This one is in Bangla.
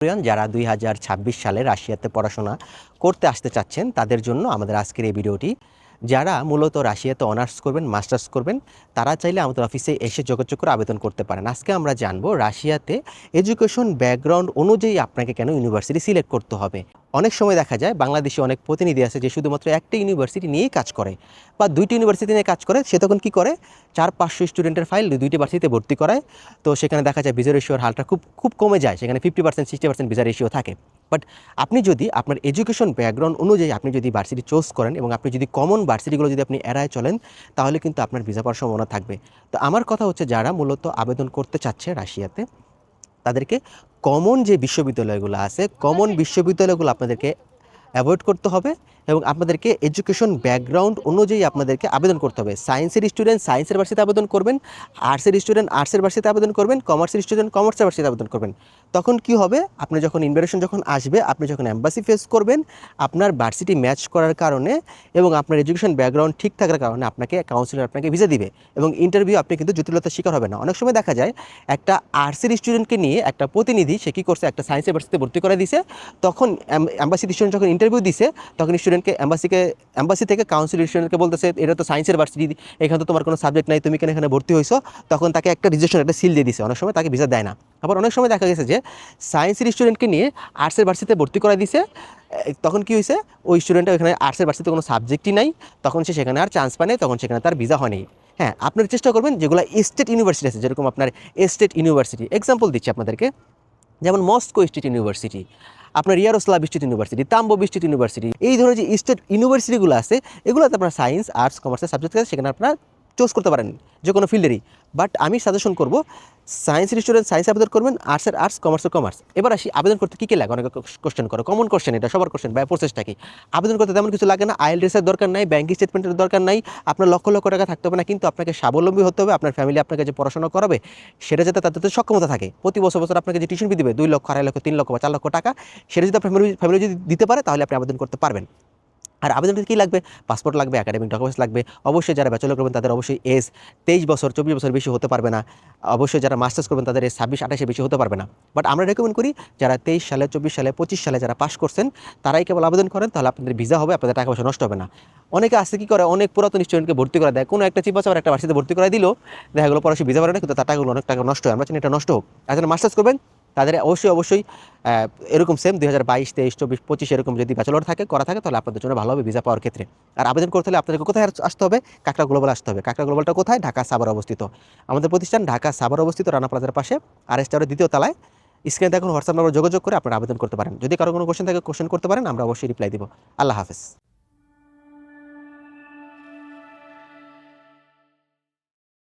যারা 2026 সালে রাশিয়াতে পড়াশোনা করতে আসতে চাচ্ছেন তাদের জন্য আমাদের আজকের এই ভিডিওটি। যারা মূলত রাশিয়াতে অনার্স করবেন, মাস্টার্স করবেন, তারা চাইলে আমাদের অফিসে এসে যোগাযোগ করে আবেদন করতে পারেন। আজকে আমরা জানবো রাশিয়াতে এডুকেশন ব্যাকগ্রাউন্ড অনুযায়ী আপনাকে কেন ইউনিভার্সিটি সিলেক্ট করতে হবে। অনেক সময় দেখা যায় বাংলাদেশে অনেক প্রতিনিধি আছে যে শুধুমাত্র একটা ইউনিভার্সিটি নিয়েই কাজ করে বা দুইটি ইউনিভার্সিটি নিয়ে কাজ করে। সে তখন কী করে, 400-500 স্টুডেন্টের ফাইল দুইটি ভার্সিটিতে ভর্তি করায়। তো সেখানে দেখা যায় ভিসা রেশিওর হালটা খুব কমে যায়, সেখানে 50% 60% ভিসা রেশিও থাকে। বাট আপনি যদি আপনার এডুকেশন ব্যাকগ্রাউন্ড অনুযায়ী আপনি যদি ভার্সিটি চুজ করেন এবং আপনি যদি কমন ভার্সিটিগুলো যদি আপনি এড়ায় চলেন, তাহলে কিন্তু আপনার ভিসা পাওয়ার সম্ভাবনা থাকবে। তো আমার কথা হচ্ছে, যারা মূলত আবেদন করতে চাচ্ছে রাশিয়াতে, তাদেরকে কমন যে বিশ্ববিদ্যালয়গুলো আছে, কমন বিশ্ববিদ্যালয়গুলো আপনাদেরকে অ্যাভয়েড করতে হবে এবং আপনাদেরকে এডুকেশন ব্যাকগ্রাউন্ড অনুযায়ী আপনাদেরকে আবেদন করতে হবে। সায়েন্সের স্টুডেন্ট সায়েন্সের ভার্সিটিতে আবেদন করবেন, আর্টসের স্টুডেন্ট আর্টসের ভার্সিটিতে আবেদন করবেন, কমার্সের স্টুডেন্ট কমার্সের ভার্সিটিতে আবেদন করবেন। তখন কি হবে, আপনি যখন ইনভিটেশন যখন আসবে, আপনি যখন এম্বাসি ফেস করবেন, আপনার ভার্সিটি ম্যাচ করার কারণে এবং আপনার এডুকেশন ব্যাকগ্রাউন্ড ঠিক থাকার কারণে আপনাকে কাউন্সিলর আপনাকে ভিসা দিবে এবং ইন্টারভিউ আপনি কিন্তু জটিলতার শিকার হবে না। অনেক সময় দেখা যায় একটা আর্টসের স্টুডেন্টকে নিয়ে একটা প্রতিনিধি সে কী করছে, একটা সায়েন্সের ভার্সিটিতে ভর্তি করে দিছে। তখন এম্বাসি স্টুডেন্ট যখন ইন্টারভিউ দিছে, তখন স্টুডেন্টকে এম্বাসি থেকে কাউন্সিল স্টুডেন্টকে বলতেছে, এটা তো সায়েন্সের ভার্সিটি, এখানে তো তোমার কোনো সাবজেক্ট নাই, তুমি কেন এখানে ভর্তি হয়েছো। তখন তাকে একটা রিজেকশন, একটা সিল দিয়ে দিছে। অনেক সময় তাকে ভিসা দেয় না। আবার অনেক সময় দেখা গেছে যে সায়েন্সের স্টুডেন্টকে নিয়ে আর্টসের ভার্সিটিতে ভর্তি করে দিছে। তখন কি হয়েছে, ওই স্টুডেন্টের ওখানে আর্টসের ভার্সিটিতে কোনো সাবজেক্টই নাই, তখন সে সেখানে আর চান্স পায় নাই, তখন সেখানে তার ভিসা হয়নি। হ্যাঁ, আপনার চেষ্টা করবেন যেগুলো স্টেট ইউনিভার্সিটি আছে, যেরকম আপনার স্টেট ইউনিভার্সিটি, এক্সাম্পল দিচ্ছি আপনাদেরকে, যেমন মস্কো স্টেট ইউনিভার্সিটি, আপনার Yaroslavl state university, Tambov state university, এই ধরনের যে স্টেট ইউনিভার্সিটিগুলো আছে, এগুলোতে আপনার সায়েন্স আর্টস কমার্সের সাবজেক্ট আছে, সেখানে আপনারা চুজ করতে পারেন যে কোনো ফিল্ডেরই। বাট আমি সাজেশন করবো, সায়েন্সের স্টুডেন্ট সায়েন্স আবেদন করবেন, আর্টসের আর্টস, কমার্সের কমার্স। এবার আসি আবেদন করতে কী কী লাগে, অনেকে কোশ্চেন করে, কমন কোশ্চেন, এটা সবার কোশ্চেন বা প্রসেসটা কি। আবেদন করতে তেমন কিছু লাগে না, আইএলটিএসের দরকার নাই, ব্যাঙ্ক স্টেটমেন্টের দরকার নাই, আপনার লক্ষ লক্ষ টাকা থাকতে হবে না, কিন্তু আপনাকে স্বাবলম্বী হতে হবে। আপনার ফ্যামিলি আপনাকে যে পড়াশোনা করাবে সেটা যাতে তাদের সক্ষমতা থাকে। প্রতি বছর আপনাকে যে টিউশন ফি দিবে 2 লক্ষ, 2.5 লক্ষ, 3 লক্ষ বা 4 লক্ষ টাকা, সেটা যদি আপনার ফ্যামিলি যদি দিতে পারে, তাহলে আপনি আবেদন করতে পারবেন। আর আবেদনটা কী লাগবে, পাসপোর্ট লাগবে, একাডেমিক ডকুমেন্টস লাগবে। অবশ্যই যারা ব্যাচেলর করবেন তাদের অবশ্যই এজ 23 বছর 24 বছর বেশি হতে পারবে না। অবশ্যই যারা মাস্টার্স করবেন তাদের এজ 26-28 বেশি হতে পারবে না। বাট আমরা রেকমেন্ড করি যারা 23 সালে, 24 সালে, 25 সালে যারা পাস করছেন, তারাই কেবল আবেদন করেন, তাহলে আপনাদের ভিসা হবে, আপনাদের টাকা পয়সা নষ্ট হবে না। অনেকে আসছে কী করে, অনেক পুরাতন স্টুডেন্টকে ভর্তি করে দেয়, কোনো একটা চিপ আছে একটা ভার্সিটিতে ভর্তি করে দিল, দেখা গেলো পড়াশোনা ভিসা পারে না, কিন্তু তার টাকাগুলো অনেক টাকা নষ্ট হয়। আমরা চাই এটা নষ্ট হোক। আর যারা মাস্টার্স করবেন তাদের অবশ্যই এরকম সেম 2022, 23, 24, 25 এরকম যদি ব্যাচেলর করা থাকে, তাহলে আপনাদের জন্য ভালো হবে ভিসা পাওয়ার ক্ষেত্রে। আর আবেদন করতে হলে আপনাদেরকে কোথায় আসতে হবে, কাকড়া গ্লোবাল আসতে হবে। কাকড়া গ্লোবালটা কোথায়, ঢাকা সাভার অবস্থিত। আমাদের প্রতিষ্ঠান ঢাকা সাভার অবস্থিত, রানা প্লাজার পাশে, RS টাওয়ারের 2য় তলায়। স্ক্রিনে দেখুন হোয়াটসঅ্যাপ নাম্বার, যোগাযোগ করে আপনারা আবেদন করতে পারেন। যদি কারো কোনো কোশ্চেন থাকে কোশ্চেন করতে পারেন, আমরা অবশ্যই রিপ্লাই দিব। আল্লাহ হাফেজ।